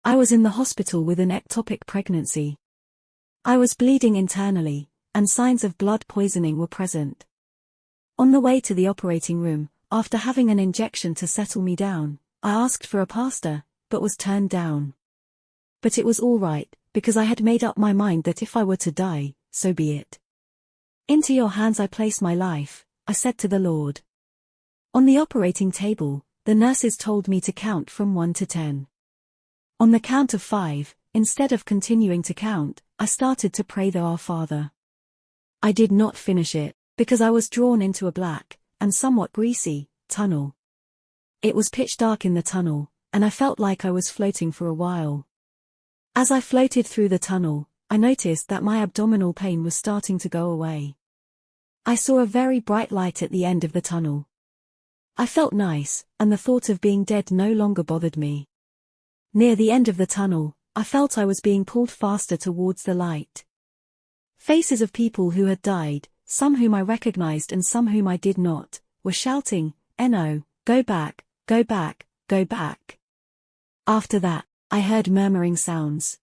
I was in the hospital with an ectopic pregnancy. I was bleeding internally, and signs of blood poisoning were present. On the way to the operating room, after having an injection to settle me down, I asked for a pastor, but was turned down. But it was all right, because I had made up my mind that if I were to die, so be it. Into your hands I place my life, I said to the Lord. On the operating table, the nurses told me to count from 1 to 10. On the count of 5, instead of continuing to count, I started to pray the Our Father. I did not finish it, because I was drawn into a black, and somewhat greasy, tunnel. It was pitch dark in the tunnel, and I felt like I was floating for a while. As I floated through the tunnel, I noticed that my abdominal pain was starting to go away. I saw a very bright light at the end of the tunnel. I felt nice, and the thought of being dead no longer bothered me. Near the end of the tunnel, I felt I was being pulled faster towards the light. Faces of people who had died, some whom I recognized and some whom I did not, were shouting, "No, go back, go back, go back." After that, I heard murmuring sounds.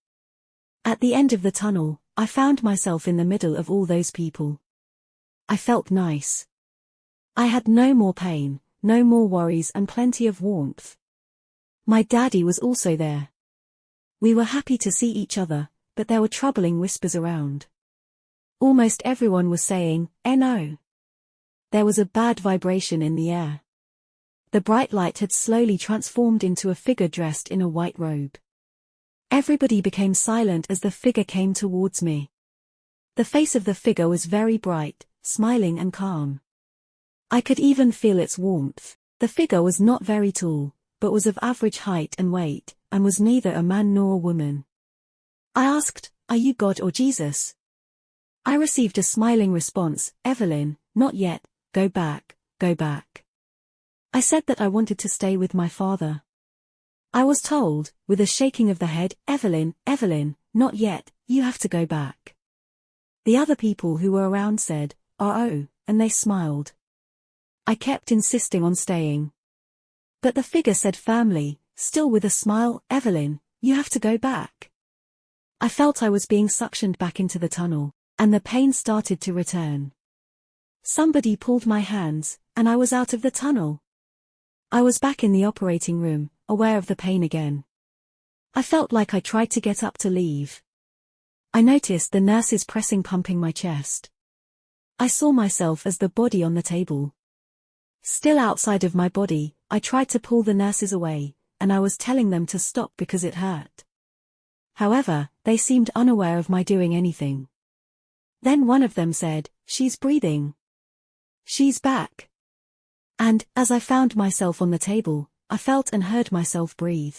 At the end of the tunnel, I found myself in the middle of all those people. I felt nice. I had no more pain, no more worries and plenty of warmth. My daddy was also there. We were happy to see each other, but there were troubling whispers around. Almost everyone was saying, "No." There was a bad vibration in the air. The bright light had slowly transformed into a figure dressed in a white robe. Everybody became silent as the figure came towards me. The face of the figure was very bright, smiling and calm. I could even feel its warmth. The figure was not very tall, but was of average height and weight, and was neither a man nor a woman. I asked, "Are you God or Jesus?" I received a smiling response, "Evelyn, not yet, go back, go back." I said that I wanted to stay with my father. I was told, with a shaking of the head, "Evelyn, Evelyn, not yet, you have to go back." The other people who were around said, "Oh," and they smiled. I kept insisting on staying. But the figure said firmly, still with a smile, "Evelyn, you have to go back." I felt I was being suctioned back into the tunnel, and the pain started to return. Somebody pulled my hands, and I was out of the tunnel. I was back in the operating room, aware of the pain again. I felt like I tried to get up to leave. I noticed the nurses pumping my chest. I saw myself as the body on the table. Still outside of my body, I tried to pull the nurses away, and I was telling them to stop because it hurt. However, they seemed unaware of my doing anything. Then one of them said, "She's breathing. She's back." And, as I found myself on the table, I felt and heard myself breathe.